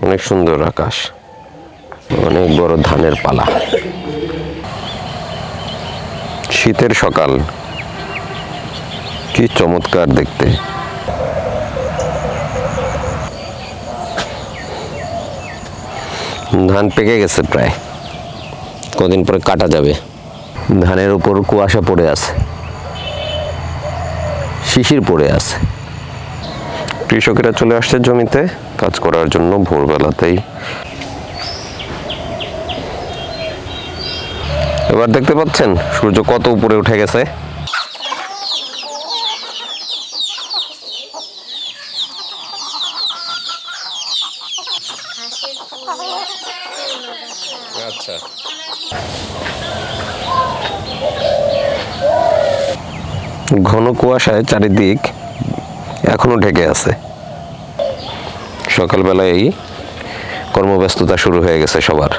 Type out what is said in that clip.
অনেক সুন্দর আকাশ, অনেক বড় ধানের পালা। শীতের সকাল, কি চমৎকার দেখতে। ধান পেকে গেছে প্রায়, কদিন পরে কাটা যাবে। ধানের উপর কুয়াশা পড়ে আছে, শিশির পড়ে আছে। কৃষকেরা চলে আসছে জমিতে কাজ করার জন্য ভোরবেলাতেই। এবার দেখতে পাচ্ছেন সূর্য কত উপরে উঠে গেছে। আচ্ছা, ঘন কুয়াশায় চারিদিক এখনো ঢেকে আছে। সকালবেলায় কর্মব্যস্ততা শুরু হয়ে গেছে সবার।